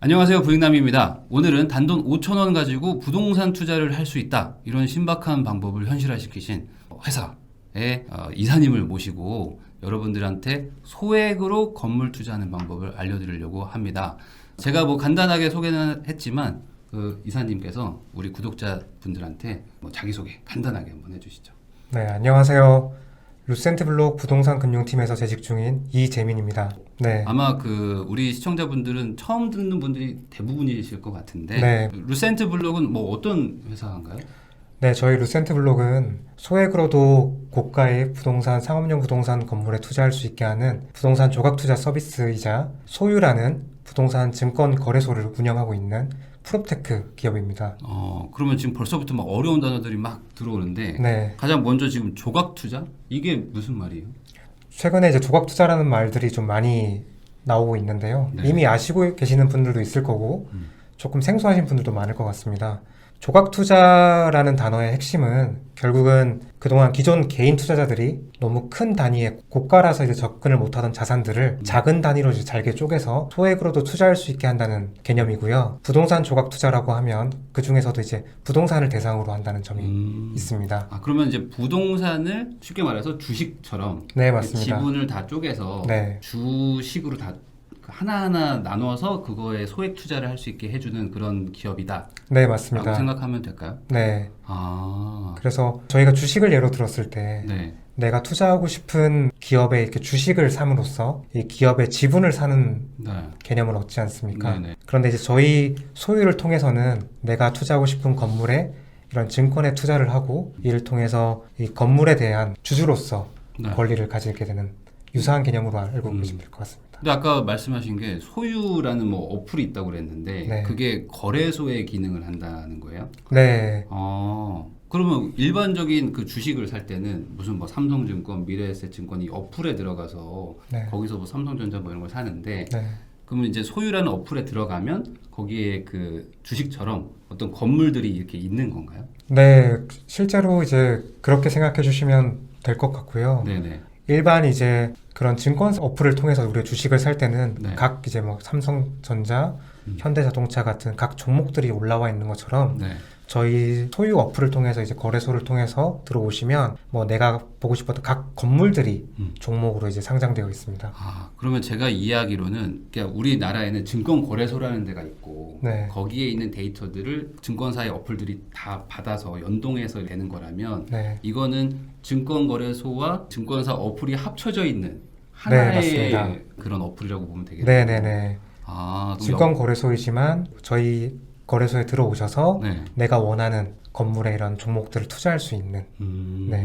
안녕하세요. 부익남입니다. 오늘은 단돈 5,000원 가지고 부동산 투자를 할 수 있다. 이런 신박한 방법을 현실화시키신 회사의 이사님을 모시고 여러분들한테 소액으로 건물 투자하는 방법을 알려드리려고 합니다. 제가 간단하게 소개는 했지만 그 이사님께서 우리 구독자분들한테 자기소개 간단하게 한번 해주시죠. 네, 안녕하세요. 루센트블록 부동산 금융팀에서 재직 중인 이재민입니다. 네. 아마 우리 시청자분들은 처음 듣는 분들이 대부분이실 것 같은데 네. 루센트블록은 어떤 회사인가요? 네, 저희 루센트블록은 소액으로도 고가의 부동산, 상업용 부동산 건물에 투자할 수 있게 하는 부동산 조각 투자 서비스이자 소유라는 부동산 증권 거래소를 운영하고 있는 프롭테크 기업입니다. 그러면 지금 벌써부터 어려운 단어들이 막 들어오는데 네. 가장 먼저 지금 조각 투자? 이게 무슨 말이에요? 최근에 이제 조각 투자라는 말들이 좀 많이 나오고 있는데요. 네. 이미 아시고 계시는 분들도 있을 거고 조금 생소하신 분들도 많을 것 같습니다. 조각 투자라는 단어의 핵심은 결국은 그동안 기존 개인 투자자들이 너무 큰 단위의 고가라서 이제 접근을 못하던 자산들을 작은 단위로 이제 잘게 쪼개서 소액으로도 투자할 수 있게 한다는 개념이고요. 부동산 조각 투자라고 하면 그 중에서도 이제 부동산을 대상으로 한다는 점이 있습니다. 그러면 이제 부동산을 쉽게 말해서 주식처럼 네, 맞습니다. 지분을 다 쪼개서 네. 주식으로 다 하나하나 나눠서 그거에 소액 투자를 할 수 있게 해주는 그런 기업이다. 네, 맞습니다. 라고 생각하면 될까요? 네. 그래서 저희가 주식을 예로 들었을 때 네. 내가 투자하고 싶은 기업에 이렇게 주식을 삼으로써 이 기업의 지분을 사는 네. 개념을 얻지 않습니까? 네네. 그런데 이제 저희 소유를 통해서는 내가 투자하고 싶은 건물에 이런 증권에 투자를 하고 이를 통해서 이 건물에 대한 주주로서 네. 권리를 가지게 되는 유사한 개념으로 알고 계시면 될 것 같습니다. 근데 아까 말씀하신 게 소유라는 어플이 있다고 그랬는데 네. 그게 거래소의 기능을 한다는 거예요? 네. 그러면 일반적인 그 주식을 살 때는 무슨 삼성증권, 미래에셋증권 이 어플에 들어가서 네. 거기서 삼성전자 이런 걸 사는데 네. 그러면 이제 소유라는 어플에 들어가면 거기에 그 주식처럼 어떤 건물들이 이렇게 있는 건가요? 네. 실제로 이제 그렇게 생각해 주시면 될 것 같고요. 네네. 일반 이제 그런 증권 어플을 통해서 우리가 주식을 살 때는 네. 각 이제 삼성전자, 현대자동차 같은 각 종목들이 올라와 있는 것처럼 네. 저희 소유 어플을 통해서 이제 거래소를 통해서 들어오시면 내가 보고 싶었던 각 건물들이 종목으로 이제 상장되어 있습니다. 그러면 제가 이해하기로는 그냥 우리나라에는 증권거래소라는 데가 있고 네. 거기에 있는 데이터들을 증권사의 어플들이 다 받아서 연동해서 되는 거라면 네. 이거는 증권거래소와 증권사 어플이 합쳐져 있는 네, 하나의 맞습니다. 그런 어플이라고 보면 되겠네요. 네네네. 그럼 증권 거래소이지만 저희 거래소에 들어오셔서 네. 내가 원하는 건물에 이런 종목들을 투자할 수 있는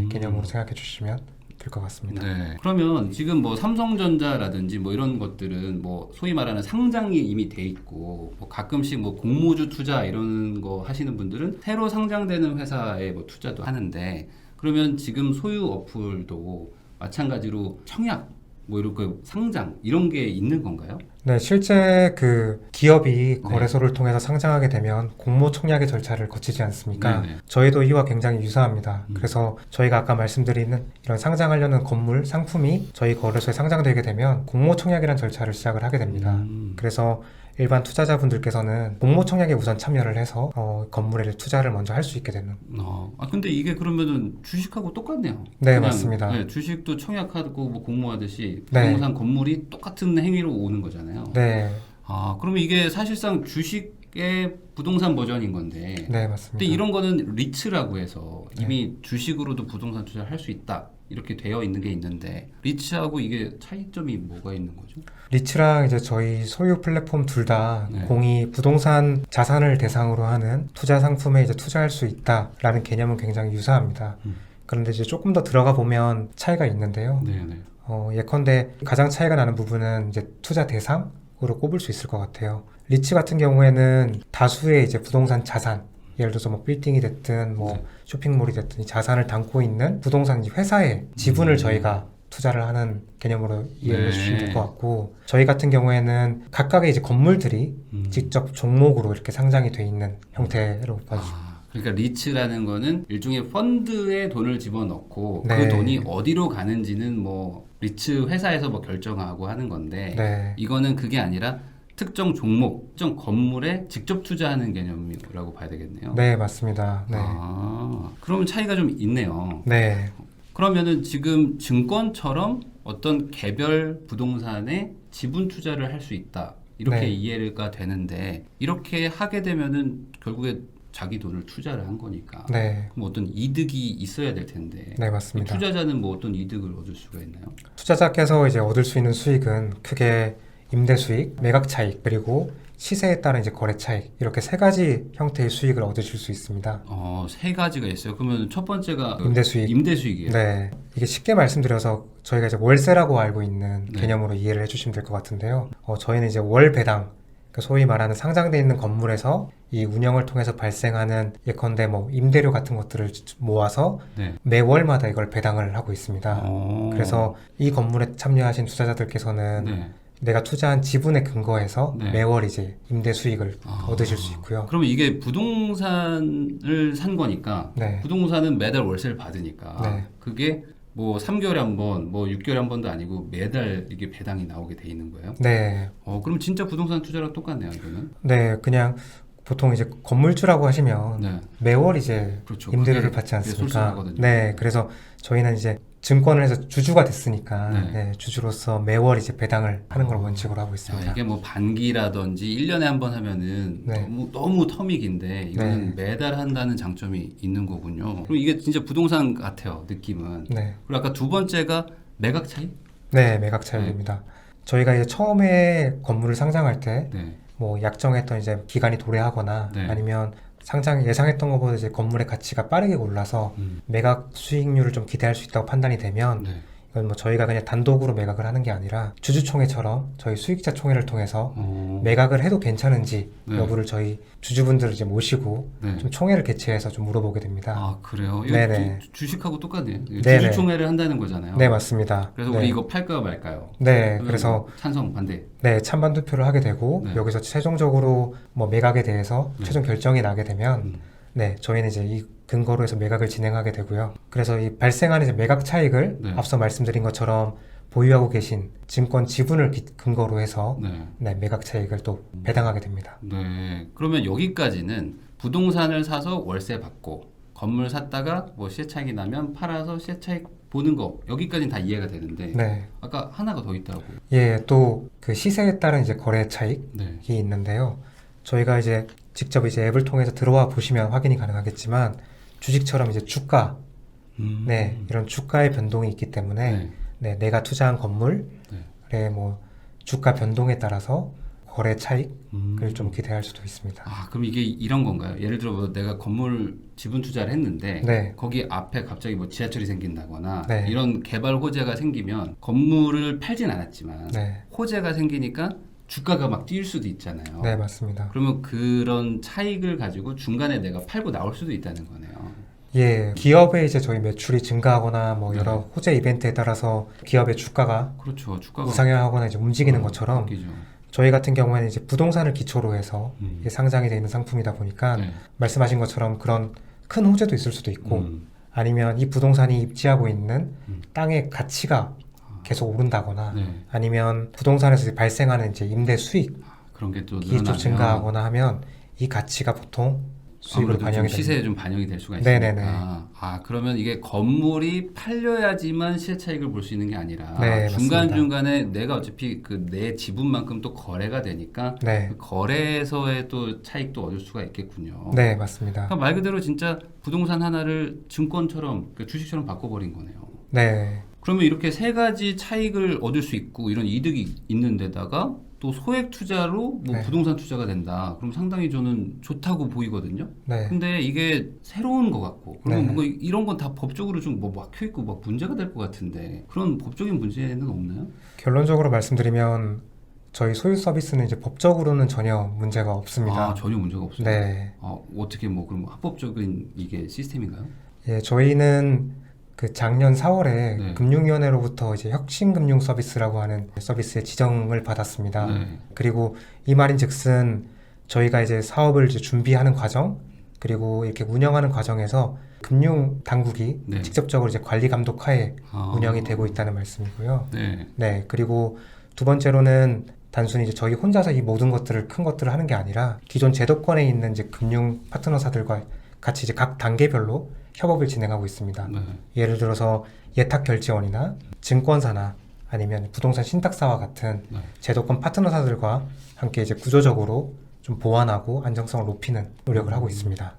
개념으로 생각해 주시면 될 것 같습니다. 네. 그러면 지금 삼성전자라든지 이런 것들은 소위 말하는 상장이 이미 돼 있고 가끔씩 공모주 투자 이런 거 하시는 분들은 새로 상장되는 회사에 투자도 하는데 그러면 지금 소유 어플도 마찬가지로 청약 이렇게 상장 이런 게 있는 건가요? 네, 실제 그 기업이 네. 거래소를 통해서 상장하게 되면 공모 청약의 절차를 거치지 않습니까? 네네. 저희도 이와 굉장히 유사합니다. 그래서 저희가 아까 말씀드리는 이런 상장하려는 건물, 상품이 저희 거래소에 상장되게 되면 공모 청약이라는 절차를 시작을 하게 됩니다. 그래서 일반 투자자분들께서는 공모 청약에 우선 참여를 해서 건물에 투자를 먼저 할 수 있게 되는. 근데 이게 그러면은 주식하고 똑같네요. 네, 그냥, 맞습니다. 네, 주식도 청약하고 공모하듯이 네. 부동산 건물이 똑같은 행위로 오는 거잖아요. 네, 그러면 이게 사실상 주식의 부동산 버전인 건데. 네, 맞습니다. 근데 이런 거는 리츠라고 해서 이미 주식으로도 부동산 투자를 할 수 있다. 이렇게 되어 있는 게 있는데 리츠하고 이게 차이점이 뭐가 있는 거죠? 리츠랑 이제 저희 소유 플랫폼 둘 다 네. 공이 부동산 자산을 대상으로 하는 투자 상품에 이제 투자할 수 있다라는 개념은 굉장히 유사합니다. 그런데 이제 조금 더 들어가 보면 차이가 있는데요. 네네. 예컨대 가장 차이가 나는 부분은 이제 투자 대상으로 꼽을 수 있을 것 같아요. 리츠 같은 경우에는 다수의 이제 부동산 자산, 예를 들어서 빌딩이 됐든 네. 쇼핑몰이 됐든 이 자산을 담고 있는 부동산 회사의 지분을 저희가 투자를 하는 개념으로 이해해 주시면 될 것 같고, 저희 같은 경우에는 각각의 이제 건물들이 직접 종목으로 이렇게 상장이 돼 있는 형태로 봐주시면. 그러니까 리츠라는 거는 일종의 펀드에 돈을 집어넣고 네. 그 돈이 어디로 가는지는 리츠 회사에서 결정하고 하는 건데 네. 이거는 그게 아니라 특정 종목, 특정 건물에 직접 투자하는 개념이라고 봐야 되겠네요. 네, 맞습니다. 네. 그러면 차이가 좀 있네요. 네. 그러면은 지금 증권처럼 어떤 개별 부동산에 지분 투자를 할 수 있다. 이렇게 네. 이해가 되는데 이렇게 하게 되면은 결국에 자기 돈을 투자를 한 거니까. 네. 그럼 어떤 이득이 있어야 될 텐데. 네, 맞습니다. 투자자는 뭐 어떤 이득을 얻을 수가 있나요? 투자자께서 이제 얻을 수 있는 수익은 크게 임대 수익, 매각 차익, 그리고 시세에 따른 이제 거래 차익 이렇게 세 가지 형태의 수익을 얻으실 수 있습니다. 세 가지가 있어요. 그러면 첫 번째가 임대 수익. 임대 수익이에요. 네, 이게 쉽게 말씀드려서 저희가 이제 월세라고 알고 있는 네. 개념으로 이해를 해주시면 될 것 같은데요. 저희는 이제 월 배당, 그러니까 소위 말하는 상장돼 있는 건물에서 이 운영을 통해서 발생하는 예컨대 뭐 임대료 같은 것들을 모아서 네. 매월마다 이걸 배당을 하고 있습니다. 그래서 이 건물에 참여하신 투자자들께서는 네. 내가 투자한 지분에 근거해서 네. 매월 이제 임대 수익을 얻으실 수 있고요. 그러면 이게 부동산을 산 거니까 네. 부동산은 매달 월세를 받으니까 네. 그게 뭐 3개월에 한 번, 뭐 6개월에 한 번도 아니고 매달 이게 배당이 나오게 돼 있는 거예요? 네. 그럼 진짜 부동산 투자랑 똑같네요, 이거는. 네, 그냥 보통 이제 건물주라고 하시면 네. 매월 이제 그렇죠. 임대료를 그게 받지 않습니까? 솔직하거든요. 네, 그래서 저희는 이제 증권을 해서 주주가 됐으니까 네. 네, 주주로서 매월 이제 배당을 하는 걸 원칙으로 하고 있습니다. 이게 뭐 반기라든지 1년에 한 번 하면은 네. 너무 텀이 긴데 이거는 매달 한다는 장점이 있는 거군요. 그럼 이게 진짜 부동산 같아요, 느낌은. 네, 그리고 아까 두 번째가 매각 차익? 네, 매각 차익입니다. 저희가 이제 처음에 건물을 상장할 때 네. 뭐 약정했던 이제 기간이 도래하거나 네. 아니면 상장 예상했던 것보다 이제 건물의 가치가 빠르게 올라서 매각 수익률을 좀 기대할 수 있다고 판단이 되면 네. 이건 뭐 저희가 그냥 단독으로 매각을 하는 게 아니라 주주총회처럼 저희 수익자 총회를 통해서 매각을 해도 괜찮은지 네. 여부를 저희 주주분들을 이제 모시고 네. 좀 총회를 개최해서 좀 물어보게 됩니다. 아, 그래요? 이거 네네. 주식하고 똑같네요. 네네. 주주총회를 한다는 거잖아요. 네, 맞습니다. 그래서 네. 우리 이거 팔까요 말까요? 네, 그래서 찬성 반대. 네, 찬반 투표를 하게 되고 네. 여기서 최종적으로 뭐 매각에 대해서 네. 최종 결정이 나게 되면 네, 저희는 이제 이 근거로 해서 매각을 진행하게 되고요. 그래서 이 발생하는 이제 매각 차익을 네. 앞서 말씀드린 것처럼 보유하고 계신 증권 지분을 근거로 해서 네. 네, 매각 차익을 또 배당하게 됩니다. 네. 그러면 여기까지는 부동산을 사서 월세 받고 건물 샀다가 뭐 시세 차익이 나면 팔아서 시세 차익 보는 거 여기까지는 다 이해가 되는데 네. 아까 하나가 더 있다고. 예, 또 그 시세에 따른 이제 거래 차익이 네. 있는데요. 저희가 이제 직접 이제 앱을 통해서 들어와 보시면 확인이 가능하겠지만 주식처럼 이제 주가, 네, 이런 주가의 변동이 있기 때문에 네. 네, 내가 투자한 건물의 뭐 주가 변동에 따라서 거래 차익을 좀 기대할 수도 있습니다. 아, 그럼 이게 이런 건가요? 예를 들어 뭐 내가 건물 지분 투자를 했는데 네. 거기 앞에 갑자기 뭐 지하철이 생긴다거나 네. 이런 개발 호재가 생기면 건물을 팔진 않았지만 네, 호재가 생기니까 주가가 막 뛸 수도 있잖아요. 네, 맞습니다. 그러면 그런 차익을 가지고 중간에 내가 팔고 나올 수도 있다는 거네요. 예, 기업의 이제 저희 매출이 증가하거나 뭐 네. 여러 호재 이벤트에 따라서 기업의 주가가 그렇죠. 주가가 우상향하거나 이제 움직이는 것처럼 바뀌죠. 저희 같은 경우에는 이제 부동산을 기초로 해서 이게 상장이 되어 있는 상품이다 보니까 네. 말씀하신 것처럼 그런 큰 호재도 있을 수도 있고 아니면 이 부동산이 입지하고 있는 땅의 가치가 계속 오른다거나 네. 아니면 부동산에서 이제 발생하는 이제 임대 수익이 그런 게 또 좀 늘어나면 증가하거나 하면 이 가치가 보통 수익으로 아무래도 반영이 좀 시세에 됩니다. 좀 반영이 될 수가 있으니까. 네네네. 아, 그러면 이게 건물이 팔려야지만 시세 차익을 볼 수 있는 게 아니라 네, 중간중간에 내가 어차피 그 내 지분만큼 또 거래가 되니까 네, 그 거래에서의 또 차익도 얻을 수가 있겠군요. 네, 맞습니다. 그러니까 말 그대로 진짜 부동산 하나를 증권처럼 그 주식처럼 바꿔버린 거네요. 네, 그러면 이렇게 세 가지 차익을 얻을 수 있고 이런 이득이 있는 데다가 또 소액 투자로 뭐 네. 부동산 투자가 된다. 그럼 상당히 저는 좋다고 보이거든요. 네, 근데 이게 새로운 것 같고 그리고 네. 뭔가 이런 건 다 법적으로 좀 뭐 막혀 있고 막 문제가 될 것 같은데 그런 법적인 문제는 없나요? 결론적으로 말씀드리면 저희 소유 서비스는 이제 법적으로는 전혀 문제가 없습니다. 아, 전혀 문제가 없어요. 네, 어떻게 뭐 그럼 합법적인 이게 시스템인가요? 예, 저희는 그 작년 4월에 네. 금융위원회로부터 이제 혁신금융 서비스라고 하는 서비스의 지정을 받았습니다. 네. 그리고 이 말인즉슨 저희가 이제 사업을 이제 준비하는 과정 그리고 이렇게 운영하는 과정에서 금융 당국이 네. 직접적으로 이제 관리 감독하에 아. 운영이 되고 있다는 말씀이고요. 네. 네, 그리고 두 번째로는 단순히 이제 저희 혼자서 이 모든 것들을 큰 것들을 하는 게 아니라 기존 제도권에 있는 이제 금융 파트너사들과 같이 이제 각 단계별로 협업을 진행하고 있습니다. 네. 예를 들어서 예탁결제원이나 증권사나 아니면 부동산 신탁사와 같은 네. 제도권 파트너사들과 함께 이제 구조적으로 좀 보완하고 안정성을 높이는 노력을 하고 있습니다.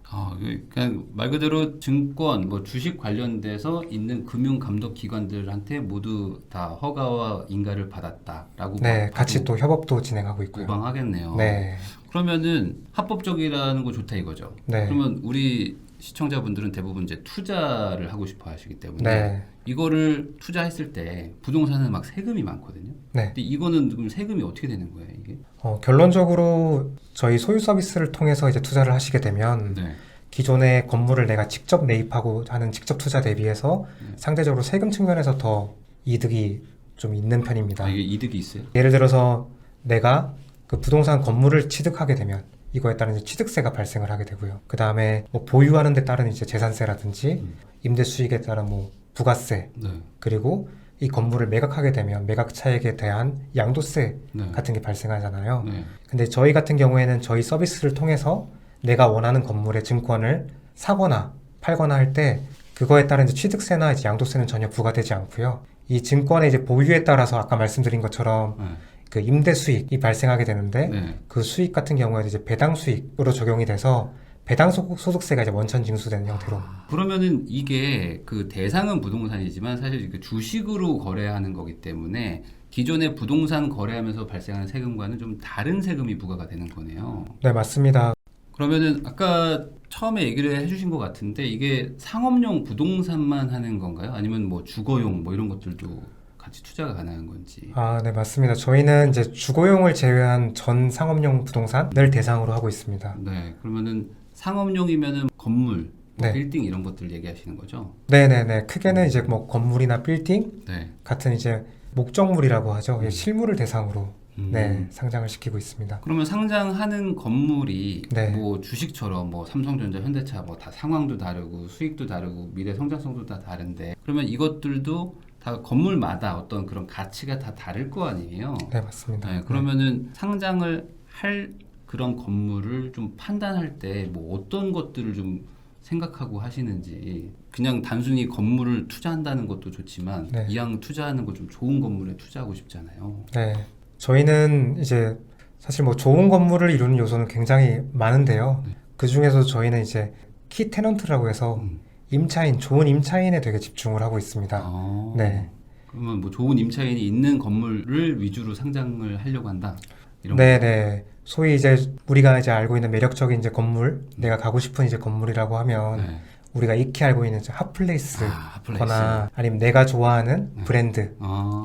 그냥 말 그대로 증권, 뭐 주식 관련돼서 있는 금융 감독 기관들한테 모두 다 허가와 인가를 받았다라고 네, 같이 또 협업도 진행하고 있고요. 모방하겠네요. 네, 그러면은 합법적이라는 거 좋다 이거죠. 네. 그러면 우리 시청자분들은 대부분 이제 투자를 하고 싶어 하시기 때문에 네, 이거를 투자했을 때 부동산은 막 세금이 많거든요. 네. 근데 이거는 그럼 세금이 어떻게 되는 거예요, 이게? 결론적으로 저희 소유 서비스를 통해서 이제 투자를 하시게 되면 네. 기존의 건물을 내가 직접 매입하고 하는 직접 투자 대비해서 상대적으로 세금 측면에서 더 이득이 좀 있는 편입니다. 이게 이득이 있어요? 예를 들어서 내가 그 부동산 건물을 취득하게 되면 이거에 따른 이제 취득세가 발생을 하게 되고요. 그 다음에 뭐 보유하는 데 따른 이제 재산세라든지 임대 수익에 따른 뭐 부가세, 네. 그리고 이 건물을 매각하게 되면 매각 차익에 대한 양도세 네. 같은 게 발생하잖아요. 네. 근데 저희 같은 경우에는 저희 서비스를 통해서 내가 원하는 건물의 증권을 사거나 팔거나 할 때 그거에 따른 이제 취득세나 이제 양도세는 전혀 부과되지 않고요. 이 증권의 이제 보유에 따라서 아까 말씀드린 것처럼 네. 그 임대 수익이 발생하게 되는데 네. 그 수익 같은 경우에 이제 배당 수익으로 적용이 돼서 배당 소득세가 이제 원천 징수되는 형태로. 그러면은 이게 그 대상은 부동산이지만 사실 그 주식으로 거래하는 거기 때문에 기존의 부동산 거래하면서 발생하는 세금과는 좀 다른 세금이 부과가 되는 거네요. 네, 맞습니다. 그러면은 아까 처음에 얘기를 해주신 것 같은데 이게 상업용 부동산만 하는 건가요? 아니면 뭐 주거용 뭐 이런 것들도 같이 투자가 가능한 건지? 네, 맞습니다. 저희는 이제 주거용을 제외한 전 상업용 부동산을 대상으로 하고 있습니다. 네, 그러면은 상업용이면은 건물, 뭐 네. 빌딩 이런 것들 얘기하시는 거죠? 네네네. 크게는 이제 뭐 건물이나 빌딩 네. 같은 이제 목적물이라고 하죠. 실물을 대상으로 음. 네, 상장을 시키고 있습니다. 그러면 상장하는 건물이 네. 뭐 주식처럼 뭐 삼성전자, 현대차 뭐 다 상황도 다르고 수익도 다르고 미래 성장성도 다 다른데 그러면 이것들도 다 건물마다 어떤 그런 가치가 다 다를 거 아니에요? 네, 맞습니다. 네, 그러면은 상장을 할 그런 건물을 좀 판단할 때 뭐 어떤 것들을 좀 생각하고 하시는지 그냥 단순히 건물을 투자한다는 것도 좋지만 네. 이왕 투자하는 거 좀 좋은 건물에 투자하고 싶잖아요. 네. 저희는 이제 사실 뭐 좋은 건물을 이루는 요소는 굉장히 많은데요. 그 중에서 저희는 이제 키 테넌트라고 해서 임차인, 좋은 임차인에 되게 집중을 하고 있습니다. 네. 그러면 뭐 좋은 임차인이 있는 건물을 위주로 상장을 하려고 한다. 이런 네네. 소위 이제 우리가 이제 알고 있는 매력적인 이제 건물, 내가 가고 싶은 이제 건물이라고 하면 네. 우리가 익히 알고 있는 이제 핫플레이스거나 핫플레이스. 아니면 내가 좋아하는 브랜드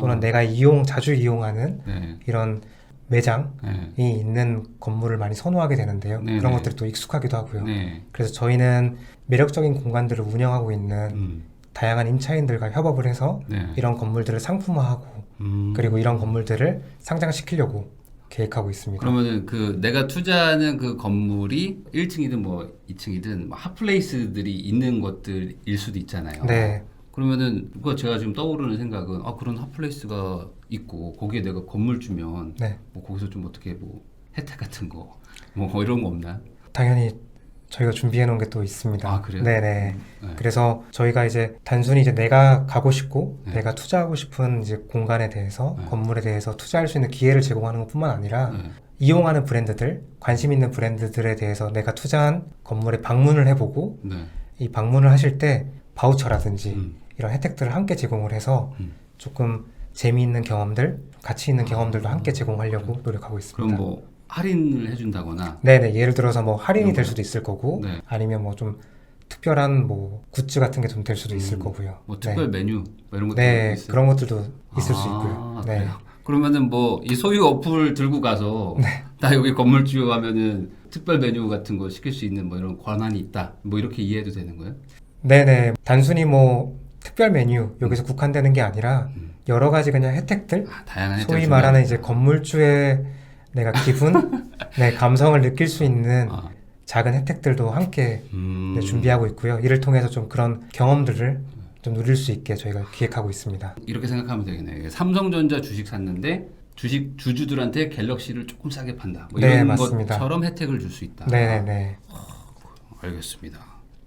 또는 내가 자주 이용하는 네. 이런 매장이 네. 있는 건물을 많이 선호하게 되는데요. 네네. 그런 것들이 또 익숙하기도 하고요. 네. 그래서 저희는 매력적인 공간들을 운영하고 있는 다양한 임차인들과 협업을 해서 네. 이런 건물들을 상품화하고 그리고 이런 건물들을 상장시키려고 계획하고 있습니다. 그러면은 그 내가 투자하는 그 건물이 1층이든 뭐 2층이든 뭐 핫플레이스들이 있는 것들일 수도 있잖아요. 네. 그러면은 그거 제가 지금 떠오르는 생각은 그런 핫플레이스가 있고 거기에 내가 건물 주면 네. 뭐 거기서 좀 어떻게 뭐 혜택 같은 거 뭐 이런 거 없나? 당연히 저희가 준비해 놓은 게 또 있습니다. 그래요? 네네. 네. 그래서 저희가 이제 단순히 이제 내가 가고 싶고 네. 내가 투자하고 싶은 이제 공간에 대해서 네. 건물에 대해서 투자할 수 있는 기회를 제공하는 것뿐만 아니라 네. 이용하는 브랜드들, 관심 있는 브랜드들에 대해서 내가 투자한 건물에 방문을 해보고 네. 이 방문을 하실 때 바우처라든지 음. 이런 혜택들을 함께 제공을 해서 조금 재미있는 경험들, 가치 있는 경험들도 함께 제공하려고 노력하고 있습니다. 그럼 뭐 할인을 해준다거나 네네. 예를 들어서 뭐 할인이 그런 될 거요? 수도 있을 거고 네. 아니면 뭐 좀 특별한 뭐 굿즈 같은 게 좀 될 수도 있을 거고요. 뭐 특별 메뉴 뭐 이런 것도 네, 있어요? 그런 것들도 있을 수 있고요. 네. 그래요? 그러면은 뭐 이 소유 어플 들고 가서 나 여기 건물주 하면은 특별 메뉴 같은 거 시킬 수 있는 뭐 이런 권한이 있다. 뭐 이렇게 이해해도 되는 거예요? 네네. 단순히 뭐 특별 메뉴 여기서 국한되는 게 아니라 여러 가지 그냥 혜택들, 다양한 혜택을 소위 준비하는 말하는 이제 건물주의 내가 기분, 네, 감성을 느낄 수 있는 작은 혜택들도 함께 네, 준비하고 있고요. 이를 통해서 좀 그런 경험들을 좀 누릴 수 있게 저희가 기획하고 있습니다. 이렇게 생각하면 되겠네요. 삼성전자 주식 샀는데 주식 주주들한테 갤럭시를 조금 싸게 판다. 뭐 네, 이런 맞습니다. 것처럼 혜택을 줄 수 있다. 네네네. 알겠습니다.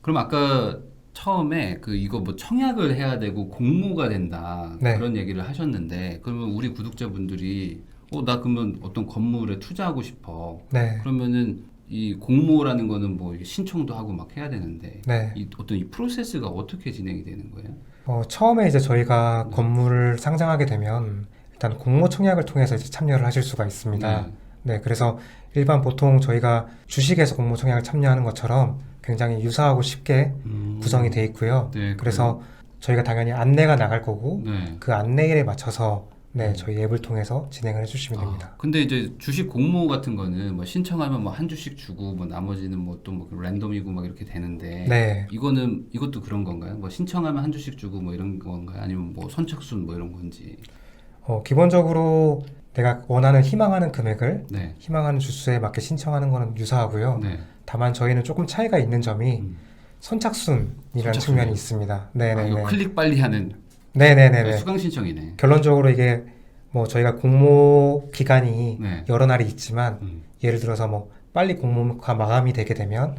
그럼 아까 처음에 이거 뭐 청약을 해야 되고 공모가 된다 네. 그런 얘기를 하셨는데 그러면 우리 구독자분들이 나 그러면 어떤 건물에 투자하고 싶어. 네. 그러면은 이 공모라는 거는 뭐 신청도 하고 막 해야 되는데 네. 어떤 이 프로세스가 어떻게 진행이 되는 거예요? 처음에 이제 저희가 건물을 상장하게 되면 일단 공모 청약을 통해서 이제 참여를 하실 수가 있습니다. 네. 네, 그래서 일반 보통 저희가 주식에서 공모 청약을 참여하는 것처럼 굉장히 유사하고 쉽게 구성이 돼 있고요. 네, 그래서 저희가 당연히 안내가 나갈 거고 네. 그 안내일에 맞춰서 저희 앱을 통해서 진행을 해주시면 됩니다. 근데 이제 주식 공모 같은 거는 뭐 신청하면 뭐 한 주씩 주고 뭐 나머지는 뭐 또 뭐 랜덤이고 막 이렇게 되는데 네. 이것도 그런 건가요? 뭐 신청하면 한 주씩 주고 뭐 이런 건가요? 아니면 뭐 선착순 뭐 이런 건지? 기본적으로 내가 원하는 희망하는 금액을 네. 희망하는 주수에 맞게 신청하는 거는 유사하고요. 네. 다만 저희는 조금 차이가 있는 점이 선착순이라는 선착순이요? 측면이 있습니다. 이거 네네네. 클릭 빨리 하는 네네네네. 수강 신청이네. 결론적으로 이게 뭐 저희가 공모 기간이 네. 여러 날이 있지만 예를 들어서 뭐 빨리 공모가 마감이 되게 되면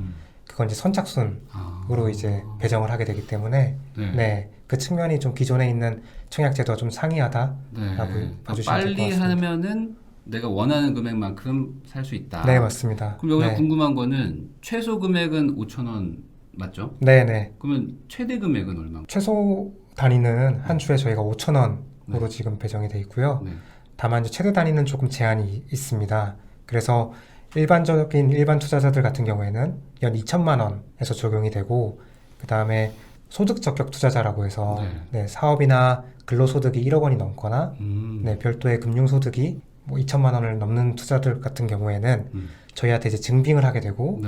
그건 이제 선착순으로 이제 배정을 하게 되기 때문에 네. 그 측면이 좀 기존에 있는 청약 제도와 좀 상이하다라고 봐주시면 될 것 빨리 같습니다. 하면은 내가 원하는 금액만큼 살 수 있다. 네, 맞습니다. 그럼 여기서 네. 궁금한 거는 최소 금액은 5,000원 맞죠? 네네. 그러면 최대 금액은 얼마인가요? 최소 단위는 한 주에 저희가 5,000원으로 지금 배정이 돼 있고요. 네. 다만 이제 최대 단위는 조금 제한이 있습니다. 그래서 일반 투자자들 같은 경우에는 연 2천만 원에서 적용이 되고 그 다음에 소득 적격 투자자라고 해서 사업이나 근로소득이 1억 원이 넘거나 별도의 금융소득이 뭐 2천만 원을 넘는 투자들 같은 경우에는 저희한테 이제 증빙을 하게 되고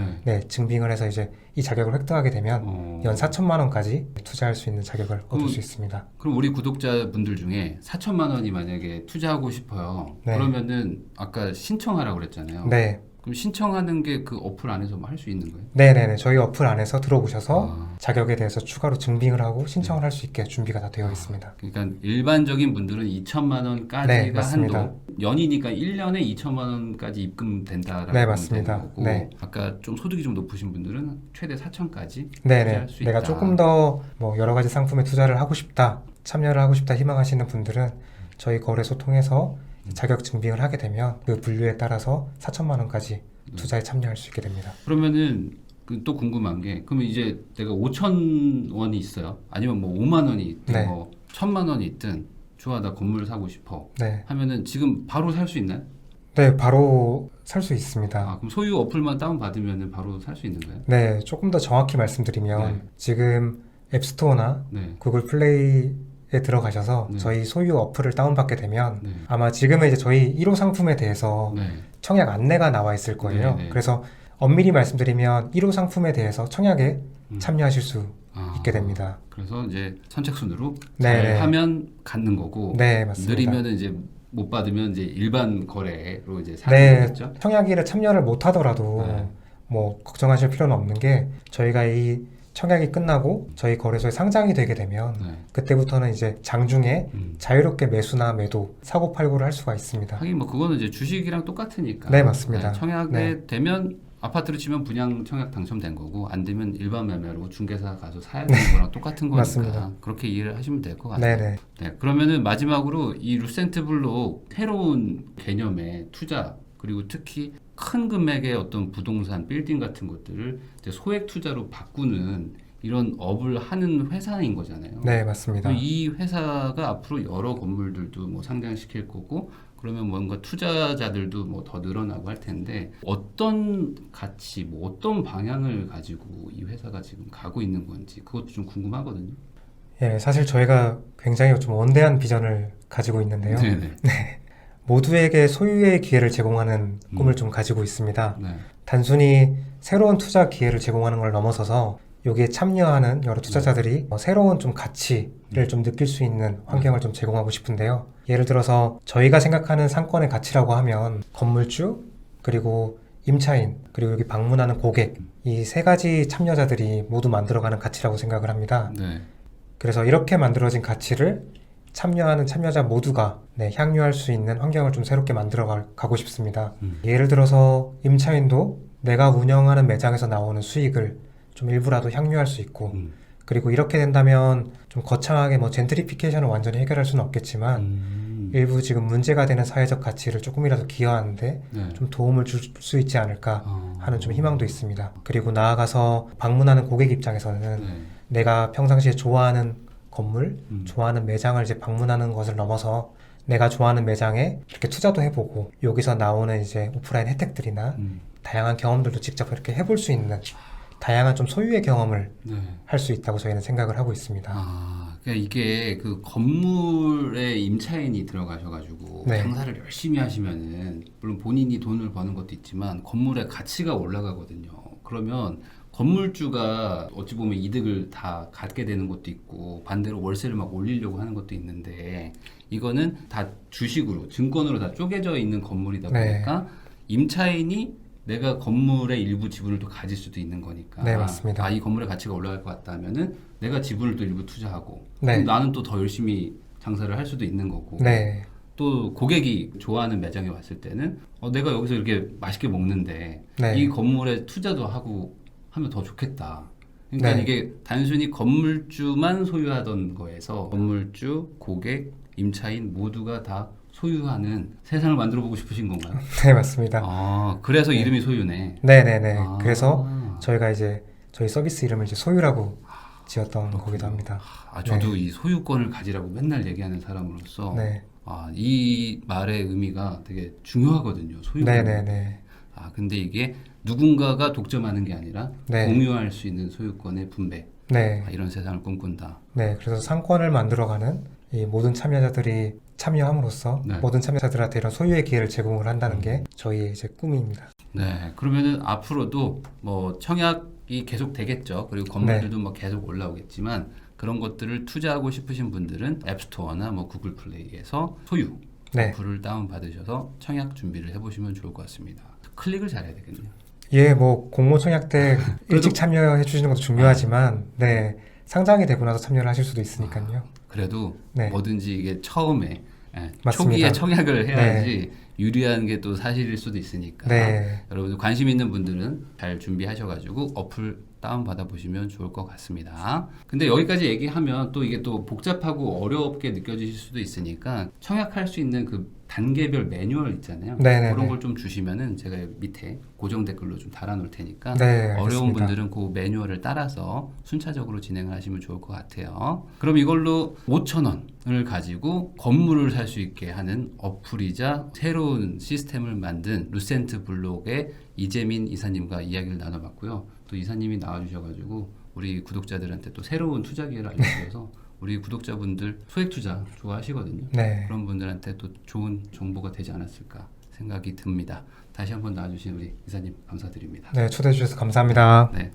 증빙을 해서 이제 이 자격을 획득하게 되면 연 4천만 원까지 투자할 수 있는 자격을 얻을 수 있습니다. 그럼 우리 구독자분들 중에 4천만 원이 만약에 투자하고 싶어요. 네. 그러면은 아까 신청하라고 그랬잖아요. 네. 그럼 신청하는 게 그 어플 안에서 할 수 있는 거예요? 네네네. 저희 어플 안에서 들어오셔서 자격에 대해서 추가로 증빙을 하고 신청을 할 수 있게 준비가 다 되어 있습니다. 그러니까 일반적인 분들은 2천만 원까지가 네, 맞습니다. 한도. 연이니까 1년에 2천만 원까지 입금된다라고 네, 보면 맞습니다. 되는 거고 네. 아까 좀 소득이 좀 높으신 분들은 최대 4천까지 네네. 투자할 수 있다. 내가 조금 더 뭐 여러 가지 상품에 투자를 하고 싶다, 참여를 하고 싶다 희망하시는 분들은 저희 거래소 통해서 자격 증빙을 하게 되면 그 분류에 따라서 4천만 원까지 투자에 참여할 수 있게 됩니다. 그러면은 또 궁금한 게 그러면 이제 내가 5천 원이 있어요. 아니면 뭐 5만 원이 있든 네. 뭐 1,000만 원이 있든 좋아 나 건물 사고 싶어 네. 하면은 지금 바로 살 수 있나요? 네, 바로 살 수 있습니다. 그럼 소유 어플만 다운 받으면은 바로 살 수 있는 거예요? 네, 조금 더 정확히 말씀드리면 지금 앱스토어나 네. 구글 플레이에 들어가셔서 저희 소유 어플을 다운받게 되면 아마 지금은 이제 저희 1호 상품에 대해서 청약 안내가 나와 있을 거예요. 그래서 엄밀히 말씀드리면 1호 상품에 대해서 청약에 참여하실 수 있게 됩니다. 그래서 이제 선착순으로 네. 잘 하면 갖는 거고 네, 맞습니다. 느리면은 이제 못 받으면 이제 일반 거래로 이제 사는 거겠죠? 청약일에 참여를 못 하더라도 뭐 걱정하실 필요는 없는 게 저희가 이 청약이 끝나고 저희 거래소에 상장이 되게 되면 그때부터는 이제 장중에 자유롭게 매수나 매도, 사고팔고를 할 수가 있습니다. 하긴 뭐 그거는 이제 주식이랑 똑같으니까. 네, 맞습니다. 청약에 되면 아파트를 치면 분양 청약 당첨된 거고 안 되면 일반 매매로 중개사 가서 사야 되는 거랑 똑같은 거니까 맞습니다. 그렇게 이해를 하시면 될 것 같아요. 네네. 네, 그러면은 마지막으로 이 루센트블록 새로운 개념의 투자 그리고 특히 큰 금액의 어떤 부동산, 빌딩 같은 것들을 이제 소액 투자로 바꾸는 이런 업을 하는 회사인 거잖아요. 네, 맞습니다. 이 회사가 앞으로 여러 건물들도 뭐 상장시킬 거고 그러면 뭔가 투자자들도 뭐 더 늘어나고 할 텐데 어떤 가치, 뭐 어떤 방향을 가지고 이 회사가 지금 가고 있는 건지 그것도 좀 궁금하거든요. 예, 사실 저희가 굉장히 좀 원대한 비전을 가지고 있는데요. 네네. 모두에게 소유의 기회를 제공하는 꿈을 좀 가지고 있습니다. 네. 단순히 새로운 투자 기회를 제공하는 걸 넘어서서 여기에 참여하는 여러 투자자들이 새로운 좀 가치를 좀 느낄 수 있는 환경을 좀 제공하고 싶은데요. 예를 들어서 저희가 생각하는 상권의 가치라고 하면 건물주, 그리고 임차인, 그리고 여기 방문하는 고객 이 세 가지 참여자들이 모두 만들어가는 가치라고 생각을 합니다. 네. 그래서 이렇게 만들어진 가치를 참여하는 참여자 모두가 향유할 수 있는 환경을 좀 새롭게 만들어 가고 싶습니다. 예를 들어서 임차인도 내가 운영하는 매장에서 나오는 수익을 좀 일부라도 향유할 수 있고 그리고 이렇게 된다면 좀 거창하게 뭐 젠트리피케이션을 완전히 해결할 수는 없겠지만 일부 지금 문제가 되는 사회적 가치를 조금이라도 기여하는데 네. 좀 도움을 줄 수 있지 않을까 하는 좀 희망도 있습니다. 그리고 나아가서 방문하는 고객 입장에서는 네. 내가 평상시에 좋아하는 건물, 좋아하는 매장을 이제 방문하는 것을 넘어서 내가 좋아하는 매장에 이렇게 투자도 해보고 여기서 나오는 이제 오프라인 혜택들이나 다양한 경험들도 직접 이렇게 해볼 수 있는 다양한 좀 소유의 경험을 네. 할 수 있다고 저희는 생각을 하고 있습니다. 그러니까 이게 그 건물에 임차인이 들어가셔가지고 네. 장사를 열심히 하시면은 물론 본인이 돈을 버는 것도 있지만 건물의 가치가 올라가거든요. 그러면 건물주가 어찌 보면 이득을 다 갖게 되는 것도 있고 반대로 월세를 막 올리려고 하는 것도 있는데 이거는 다 주식으로 증권으로 다 쪼개져 있는 건물이다 네. 보니까 임차인이 내가 건물의 일부 지분을 또 가질 수도 있는 거니까 네, 맞습니다. 이 건물의 가치가 올라갈 것 같다면은 내가 지분을 또 일부 투자하고 네. 그럼 나는 또 더 열심히 장사를 할 수도 있는 거고 네, 또 고객이 좋아하는 매장에 왔을 때는 내가 여기서 이렇게 맛있게 먹는데 네. 이 건물에 투자도 하고 하면 더 좋겠다. 그러니까 네. 이게 단순히 건물주만 소유하던 거에서 건물주, 고객, 임차인 모두가 다 소유하는 세상을 만들어 보고 싶으신 건가요? 네, 맞습니다. 그래서 이름이 소유네. 네네네. 아. 그래서 저희가 이제 저희 서비스 이름을 이제 소유라고 지었던 거기도 합니다. 저도 이 소유권을 가지라고 맨날 얘기하는 사람으로서 네. 이 말의 의미가 되게 중요하거든요. 소유권. 네네네. 근데 이게 누군가가 독점하는 게 아니라 네. 공유할 수 있는 소유권의 분배. 네. 이런 세상을 꿈꾼다. 네. 그래서 상권을 만들어가는 이 모든 참여자들이 참여함으로써 네. 모든 참여자들한테 이런 소유의 기회를 제공을 한다는 게 저희의 이제 꿈입니다. 네. 그러면은 앞으로도 뭐 청약이 계속 되겠죠. 그리고 건물들도 뭐 계속 올라오겠지만 그런 것들을 투자하고 싶으신 분들은 앱스토어나 뭐 구글 플레이에서 소유 네. 어플을 다운 받으셔서 청약 준비를 해보시면 좋을 것 같습니다. 클릭을 잘해야 되겠네요. 예, 뭐 공모 청약 때 일찍 참여해 주시는 것도 중요하지만 네. 상장이 되고 나서 참여를 하실 수도 있으니까요. 그래도 네. 뭐든지 이게 처음에 맞습니다. 초기에 청약을 해야지 유리한 게 또 사실일 수도 있으니까 네. 여러분들 관심 있는 분들은 잘 준비하셔가지고 어플 다운 받아보시면 좋을 것 같습니다. 근데 여기까지 얘기하면 또 이게 또 복잡하고 어렵게 느껴지실 수도 있으니까 청약할 수 있는 그 단계별 매뉴얼 있잖아요. 네네네. 그런 걸 좀 주시면은 제가 밑에 고정 댓글로 좀 달아놓을 테니까 네, 어려운 알겠습니다. 분들은 그 매뉴얼을 따라서 순차적으로 진행을 하시면 좋을 것 같아요. 그럼 이걸로 5,000원을 가지고 건물을 살 수 있게 하는 어플이자 새로운 시스템을 만든 루센트 블록의 이재민 이사님과 이야기를 나눠봤고요. 또 이사님이 나와주셔가지고 우리 구독자들한테 또 새로운 투자 기회를 알려주셔서 우리 구독자분들 소액 투자 좋아하시거든요. 네. 그런 분들한테 또 좋은 정보가 되지 않았을까 생각이 듭니다. 다시 한번 나와주신 우리 이사님 감사드립니다. 네, 초대해 주셔서 감사합니다. 네.